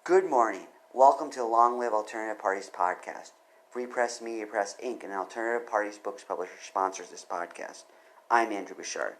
Good morning. Welcome to the Long Live Alternative Parties podcast. Free Press Media Press Inc., an alternative parties books publisher, sponsors this podcast. I'm Andrew Bouchard.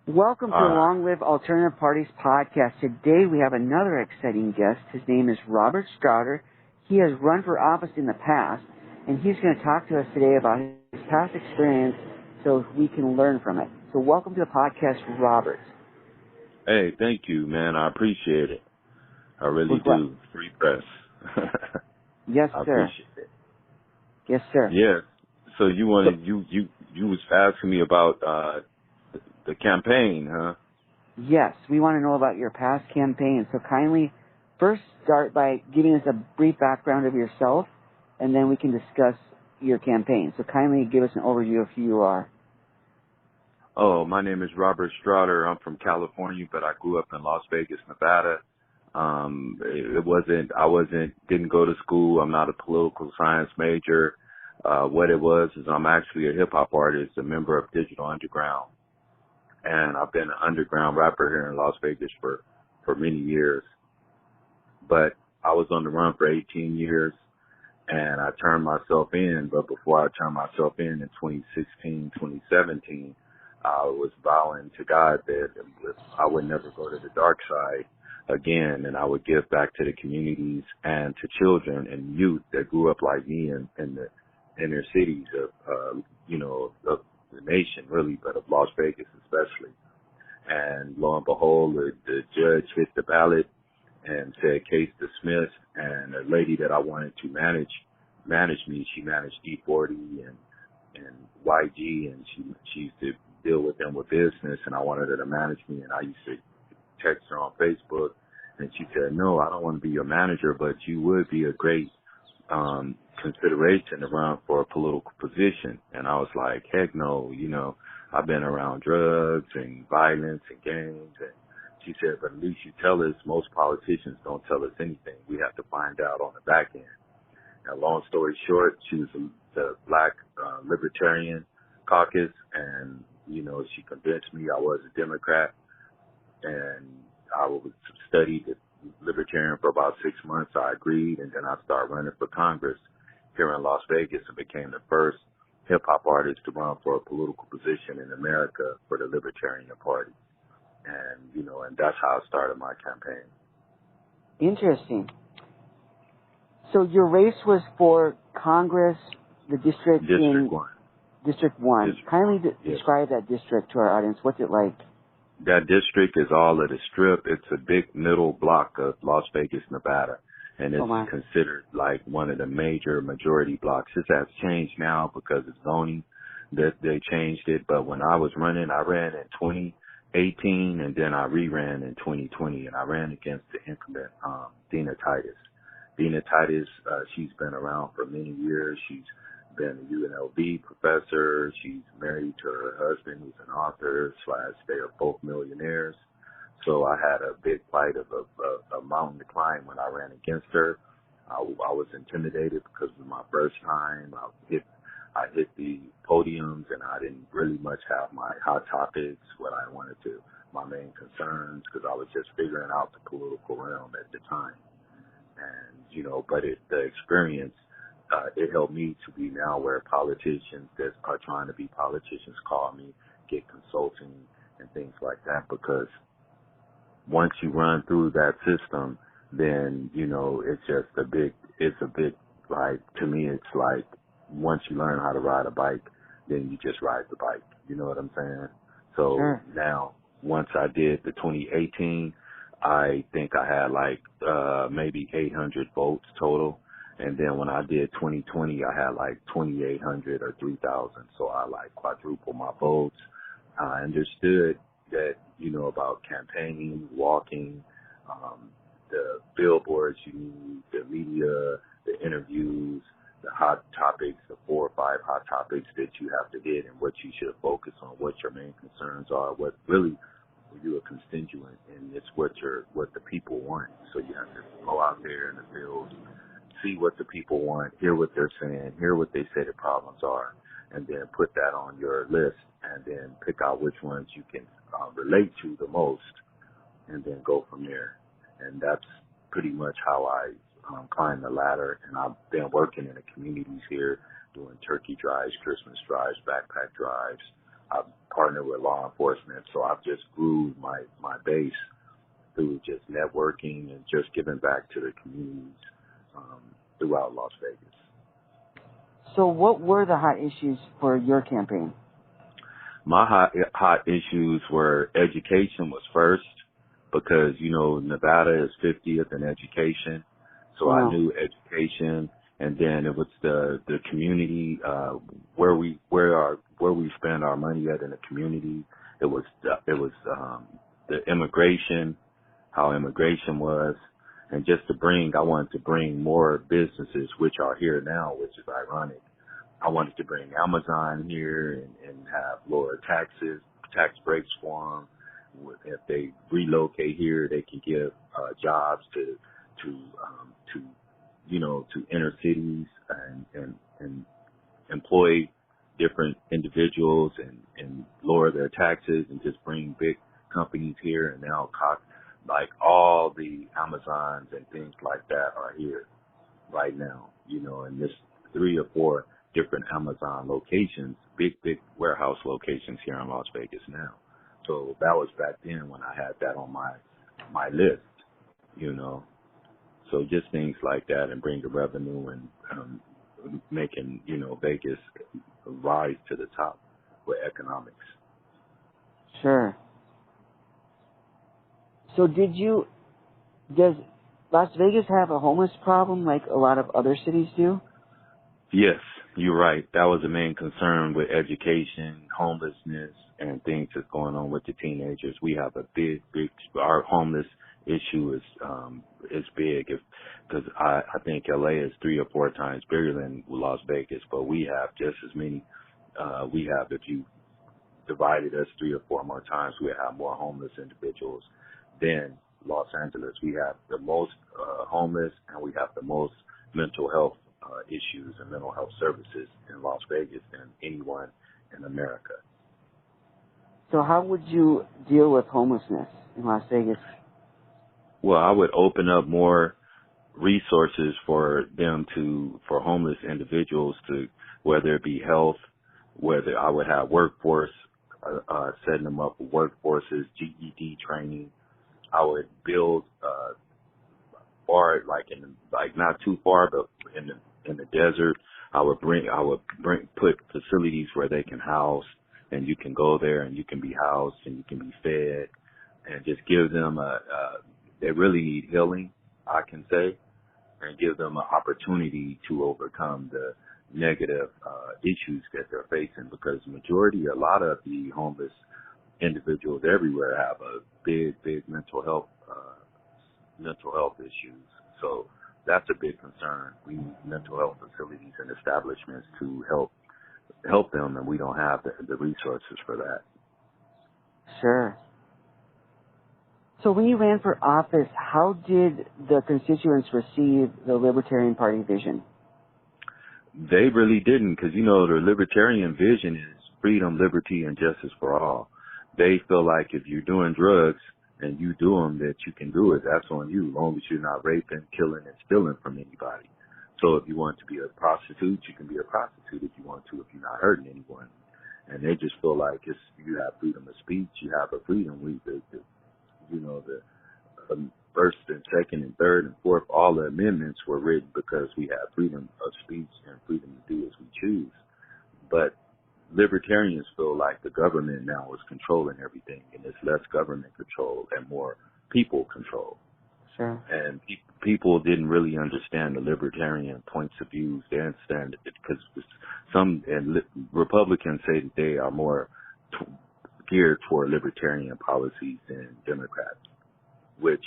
Welcome to the Long Live Alternative Parties podcast. Today we have another exciting guest. His name is Robert Strawder. He has run for office in the past, and he's going to talk to us today about his past experience so we can learn from it. So welcome to the podcast, Robert. Hey, thank you, man. I appreciate it. I really do. Free press. Yes, I sir. appreciate it. Yes, sir. Yeah. So you wanted you was asking me about the campaign, huh? Yes, we want to know about your past campaign. So kindly first start by giving us a brief background of yourself, and then we can discuss your campaign. So kindly give us an overview of who you are. Oh, my name is Robert Strawder. I'm from California, but I grew up in Las Vegas, Nevada. Didn't go to school. I'm not a political science major. What it was is I'm actually a hip hop artist, a member of Digital Underground. And I've been an underground rapper here in Las Vegas for many years. But I was on the run for 18 years and I turned myself in. But before I turned myself in 2016, 2017, I was vowing to God that I would never go to the dark side again, and I would give back to the communities and to children and youth that grew up like me in the inner cities of the nation, really, but of Las Vegas especially. And lo and behold, the judge hit the ballot and said case dismissed, and a lady that I wanted to manage me, she managed D40 and YG, and she used to deal with them with business, and I wanted her to manage me, and I used to text her on Facebook, and she said, no, I don't want to be your manager, but you would be a great consideration to run for a political position. And I was like, heck no, I've been around drugs and violence and gangs. And she said, but at least you tell us. Most politicians don't tell us anything. We have to find out on the back end. Now, long story short, she was the Black Libertarian caucus, and, she convinced me I was a Democrat. And I studied the Libertarian for about 6 months. I agreed, and then I started running for Congress here in Las Vegas and became the first hip-hop artist to run for a political position in America for the Libertarian Party. And, and that's how I started my campaign. Interesting. So your race was for Congress, the district in... District 1. District 1. Kindly describe that district to our audience. What's it like? That district is all of the Strip. It's a big middle block of Las Vegas, Nevada. And it's considered like one of the major majority blocks. This has changed now because of zoning that they changed it. But when I was running, I ran in 2018 and then I re-ran in 2020, and I ran against the incumbent, Dina Titus. Dina Titus, she's been around for many years. She's been a UNLV professor. She's married to her husband, who's an author / they are both millionaires. So I had a big fight of a mountain to climb when I ran against her. I was intimidated because it was my first time. I hit the podiums, and I didn't really much have my hot topics, what I wanted to, my main concerns, because I was just figuring out the political realm at the time. And, but the experience, it helped me to be now where politicians that are trying to be politicians call me, get consulting and things like that, because once you run through that system, then, it's just a big, like, to me, it's like once you learn how to ride a bike, then you just ride the bike. You know what I'm saying? So now, once I did the 2018, I think I had like maybe 800 votes total. And then when I did 2020, I had like 2,800 or 3,000. So I like quadrupled my votes. I understood that, about campaigning, walking, the billboards you need, the media, the interviews, the hot topics, the 4 or 5 hot topics that you have to hit and what you should focus on, what your main concerns are, what really you're a constituent, and it's what the people want. So you have to go out there in the field, see what the people want, hear what they're saying, hear what they say the problems are, and then put that on your list, and then pick out which ones you can relate to the most, and then go from there. And that's pretty much how I climbed the ladder. And I've been working in the communities here, doing turkey drives, Christmas drives, backpack drives. I've partnered with law enforcement, so I've just grew my base through just networking and just giving back to the communities throughout Las Vegas. So what were the hot issues for your campaign? My hot issues were education was first, because, you know, Nevada is 50th in education. So wow. I knew education, and then it was the community, where we spend our money at in the community. It was the immigration, how immigration was, and I wanted to bring more businesses, which are here now, which is ironic. I wanted to bring Amazon here and have lower tax breaks for them. If they relocate here, they can give jobs to inner cities and employ different individuals and lower their taxes and just bring big companies here. And now, like, all the Amazons and things like that are here right now, you know, and there's 3 or 4 different Amazon locations, big warehouse locations here in Las Vegas now. So that was back then when I had that on my list, you know. So just things like that, and bring the revenue and making, you know, Vegas rise to the top with economics. Sure. So does Las Vegas have a homeless problem like a lot of other cities do? Yes, you're right. That was the main concern with education, homelessness, and things that's going on with the teenagers. We have a big, our homeless issue is big, because I think LA is 3 or 4 times bigger than Las Vegas, but we have just as many. If you divided us 3 or 4 more times, we have more homeless individuals than Los Angeles. We have the most homeless, and we have the most mental health issues and mental health services in Las Vegas than anyone in America. So how would you deal with homelessness in Las Vegas? Well, I would open up more resources for homeless individuals to, whether it be health, whether I would have workforce, setting them up with workforces, GED training. I would build far, not too far, but in the desert. I would put facilities where they can house, and you can go there and you can be housed and you can be fed, and just give them they really need healing, I can say, and give them an opportunity to overcome the negative issues that they're facing, because a lot of the homeless individuals everywhere have a big mental health issues. So that's a big concern. We need mental health facilities and establishments to help them, and we don't have the resources for that. Sure. So when you ran for office, how did the constituents receive the Libertarian Party vision? They really didn't, because, you know, the Libertarian vision is freedom, liberty, and justice for all. They feel like if you're doing drugs and you do them, that you can do it. That's on you, as long as you're not raping, killing, and stealing from anybody. So if you want to be a prostitute, you can be a prostitute if you want to, if you're not hurting anyone. And they just feel like you have freedom of speech, you have a freedom. The first and second and third and fourth, all the amendments were written because we have freedom of speech and freedom to do as we choose. But libertarians feel like the government now is controlling everything, and it's less government control and more people control. Sure. And people didn't really understand the libertarian points of views. They understand it because Republicans say that they are more geared toward libertarian policies than Democrats, which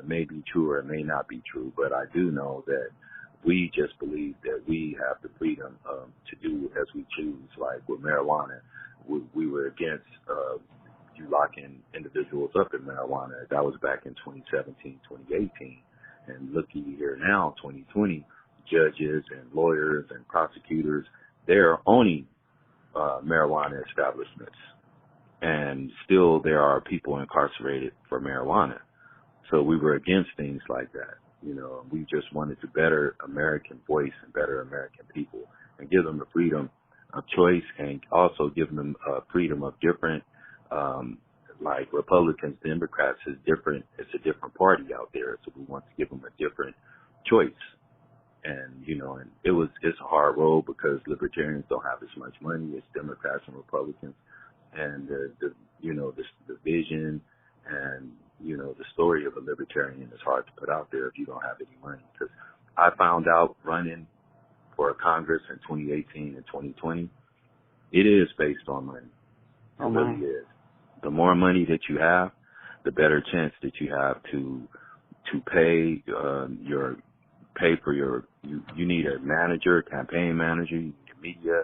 may be true or may not be true. But I do know that we just believe that we have the freedom to do as we choose. Like with marijuana, we were against you locking individuals up in marijuana. That was back in 2017, 2018. And looky here now, 2020, judges and lawyers and prosecutors, they're owning marijuana establishments. And still there are people incarcerated for marijuana. So we were against things like that. You know, we just wanted to better American voice and better American people and give them the freedom of choice and also give them freedom of different, like Republicans, Democrats is different. It's a different party out there. So we want to give them a different choice. And, you know, and it's a hard road because libertarians don't have as much money as Democrats and Republicans. And the vision and, you know, the story of a libertarian is hard to put out there if you don't have any money. Because I found out running for Congress in 2018 and 2020, it is based on money. It really is. The more money that you have, the better chance that you have to pay pay for you need a manager, campaign manager, you need media,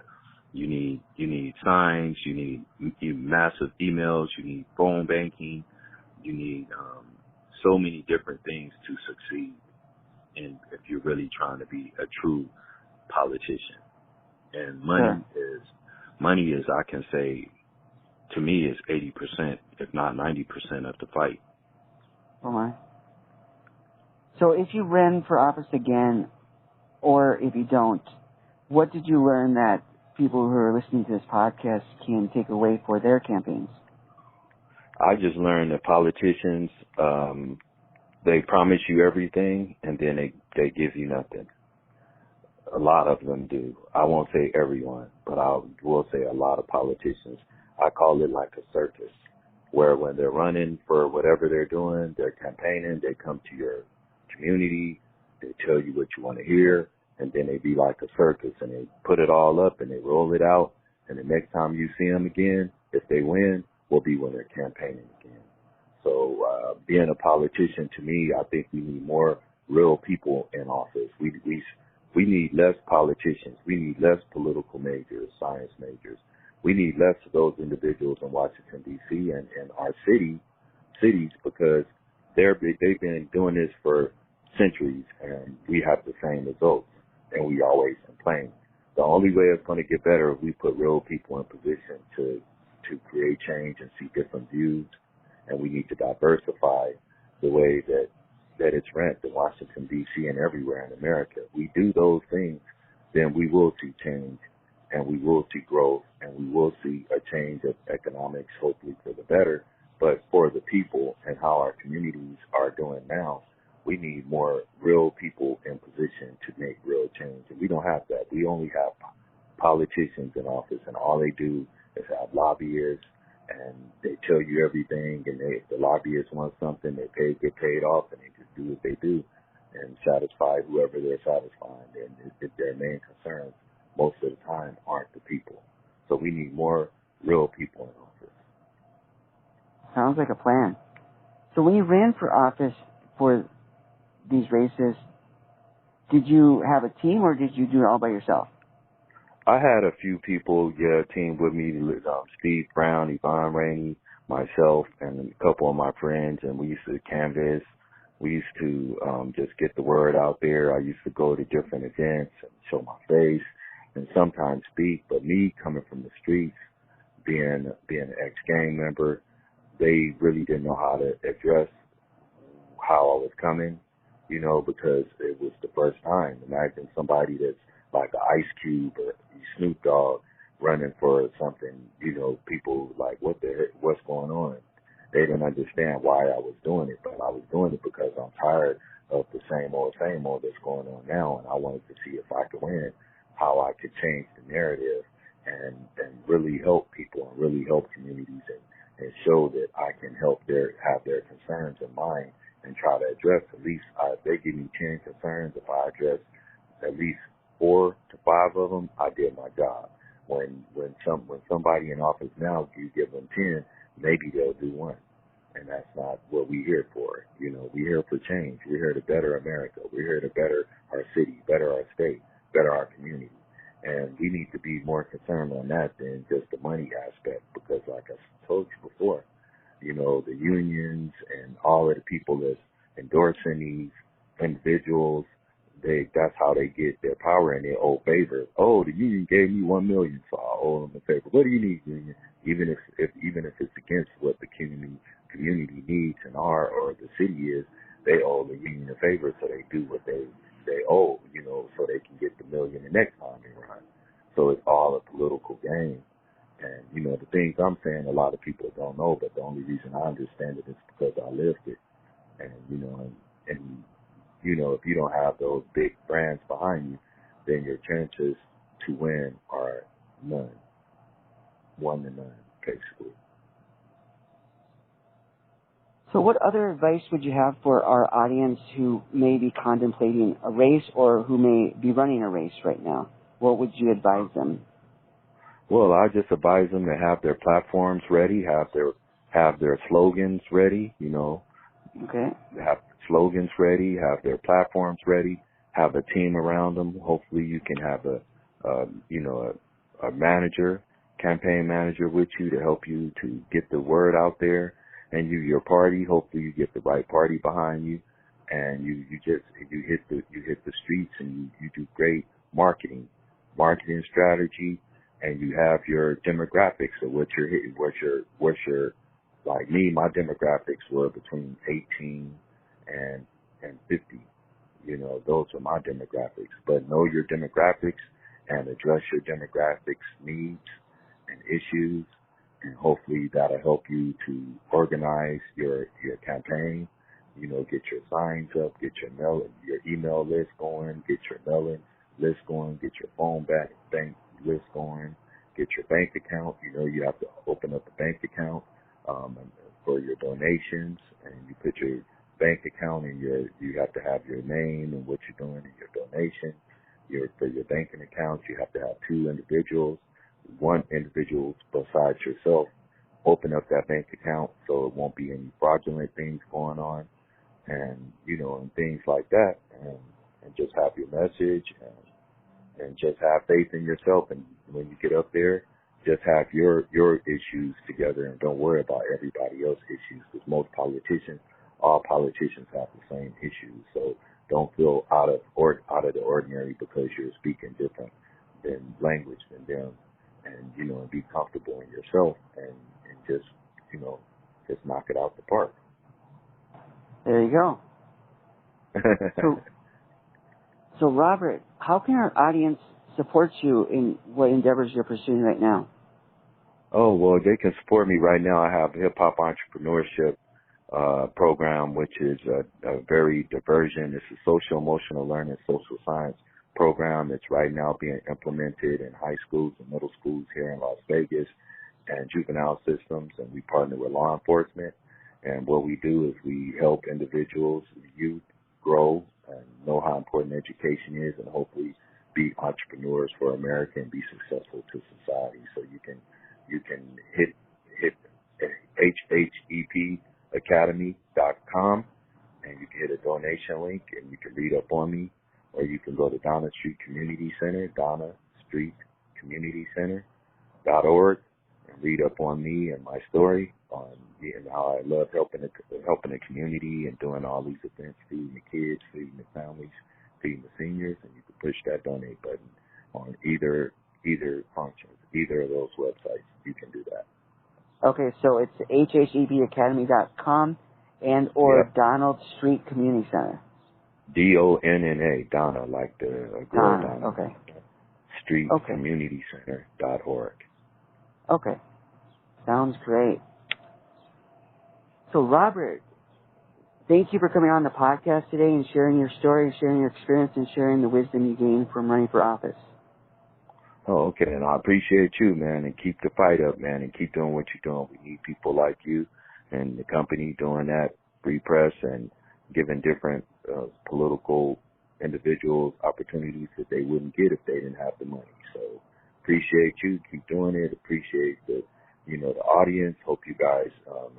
you need signs, you need massive emails, you need phone banking, you need so many different things to succeed if you're really trying to be a true politician. And money is I can say to me is 80%, if not 90% of the fight. Oh my. So if you ran for office again, or if you don't, what did you learn that people who are listening to this podcast can take away for their campaigns? I just learned that politicians, they promise you everything and then they give you nothing. A lot of them do. I won't say everyone, but I will say a lot of politicians. I call it like a circus, where when they're running for whatever they're doing, they're campaigning, they come to your community, they tell you what you want to hear, and then they be like a circus, and they put it all up, and they roll it out, and the next time you see them again, if they win, will be when they're campaigning again. So being a politician, to me, I think we need more real people in office. We need less politicians. We need less political majors, science majors. We need less of those individuals in Washington, D.C. and our cities because they've been doing this for centuries, and we have the same results, and we always complain. The only way it's going to get better if we put real people in position to create change and see different views, and we need to diversify the way that it's ran in Washington, D.C. and everywhere in America. If we do those things, then we will see change, and we will see growth, and we will see a change of economics, hopefully for the better. But for the people and how our communities are doing now, we need more real people in position to make real change. And we don't have that. We only have politicians in office, and all they do is have lobbyists, and they tell you everything, and if the lobbyists want something, they get paid off, and they just do what they do and satisfy whoever they're satisfying. And their main concerns most of the time aren't the people. So we need more real people in office. Sounds like a plan. So when you ran for office for these races, did you have a team or did you do it all by yourself? I had a few people, teamed with me, Steve Brown, Yvonne Rainey, myself, and a couple of my friends, and we used to canvass. We used to just get the word out there. I used to go to different events and show my face and sometimes speak. But me coming from the streets, being an ex-gang member, they really didn't know how to address how I was coming, because it was the first time. Imagine somebody that's like an Ice Cube or Snoop Dogg running for something, people like, what's going on? They didn't understand why I was doing it, but I was doing it because I'm tired of the same old that's going on now, and I wanted to see if I could win, how I could change the narrative and really help people and really help communities and show that I can help have their concerns in mind and try to address at least, if they give me 10 concerns, if I address at least 4 to 5 of them, I did my job. When somebody in office now, you give them 10, maybe they'll do 1. And that's not what we're here for. We're here for change. We're here to better America. We're here to better our city, better our state, better our community. And we need to be more concerned on that than just the money aspect, because like I told you before, the unions and all of the people that's endorsing these individuals, that's how they get their power and they owe favors. Oh, the union gave me $1 million, so I owe them a favor. What do you need, union? Even if it's against what the community needs or the city is, they owe the union a favor, so they do what they owe, so they can get the million the next time they run. So it's all a political game. And, the things I'm saying a lot of people don't know, but the only reason I understand it is because I lived it. And, if you don't have those big brands behind you, then your chances to win are none. 1 to none, basically. So what other advice would you have for our audience who may be contemplating a race or who may be running a race right now? What would you advise them? Well, I just advise them to have their platforms ready, have their slogans ready, Okay. have slogans ready, have their platforms ready, have a team around them. Hopefully you can have a manager, campaign manager with you to help you to get the word out there. And your party, hopefully you get the right party behind you, and you hit the streets, and you do great marketing strategy, and you have your demographics of what you're hitting, what's your like me, my demographics were between 18 and 50. Those are my demographics. But know your demographics and address your demographics needs and issues. And hopefully that'll help you to organize your campaign. Get your signs up, get your email list going, get your mailing list going, get your phone bank list going, get your bank account. You have to open up a bank account for your donations, and you put your bank account and you have to have your name and what you're doing in your donation. For your banking account, you have to have 2 individuals. One individual besides yourself open up that bank account so it won't be any fraudulent things going on, and and things like that, and just have your message and just have faith in yourself. And when you get up there, just have your issues together and don't worry about everybody else's issues, because all politicians have the same issues. So don't feel out of the ordinary because you're speaking different than language than them. And, and be comfortable in yourself and just knock it out the park. There you go. So Robert, how can our audience support you in what endeavors you're pursuing right now? Oh, well, they can support me right now. I have a hip-hop entrepreneurship program, which is a very diversion. It's a social-emotional learning, social science program that's right now being implemented in high schools and middle schools here in Las Vegas and juvenile systems, and we partner with law enforcement. And what we do is we help individuals, youth, grow and know how important education is, and hopefully be entrepreneurs for America and be successful to society. So you can hit HHEPacademy.com, and you can hit a donation link and you can read up on me. Or you can go to Donna Street Community Center, DonnaStreetCommunityCenter.org, and read up on me and my story, and how I love helping the community and doing all these events, feeding the kids, feeding the families, feeding the seniors. And you can push that donate button on either functions, either of those websites. You can do that. Okay, so it's HHEPacademy.com and or Donald Street Community Center. DONNA, Donna, like the girl Donna. Okay. StreetCommunityCenter.org. Okay. Sounds great. So, Robert, thank you for coming on the podcast today and sharing your story, sharing your experience, and sharing the wisdom you gained from running for office. Oh, okay. And I appreciate you, man, and keep the fight up, man, and keep doing what you're doing. We need people like you and the company doing that, Free Press, and giving different political individuals opportunities that they wouldn't get if they didn't have the money. So appreciate you. Keep doing it. Appreciate the audience. Hope you guys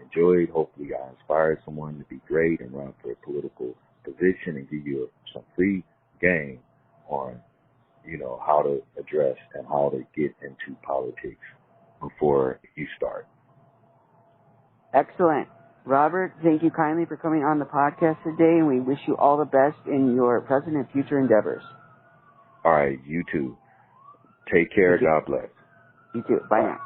enjoyed. Hopefully I inspired someone to be great and run for a political position and give you some free game on, how to address and how to get into politics before you start. Excellent. Robert, thank you kindly for coming on the podcast today, and we wish you all the best in your present and future endeavors. All right, you too. Take care. God bless. You too. Bye now.